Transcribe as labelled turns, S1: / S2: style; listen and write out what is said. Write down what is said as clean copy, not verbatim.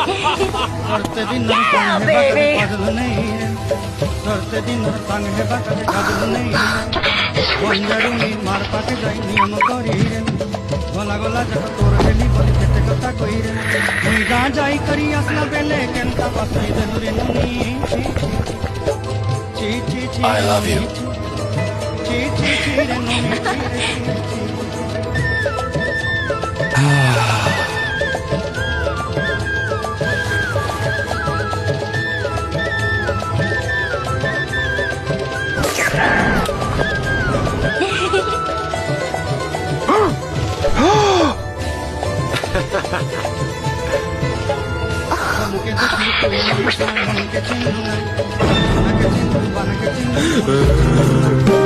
S1: करते दिन संगे बदल नहीं करते दिन संगे बदल नहीं बंजारुनी मार पाके जाई नियम करी रे गला गला जब तोर बेली बोली केते कथा कही रे मुई गा जाई करी असला बेले केनता बसाई देनु रे नुनी ची ची ची
S2: I love you.
S1: ची ची ची रे नुनी के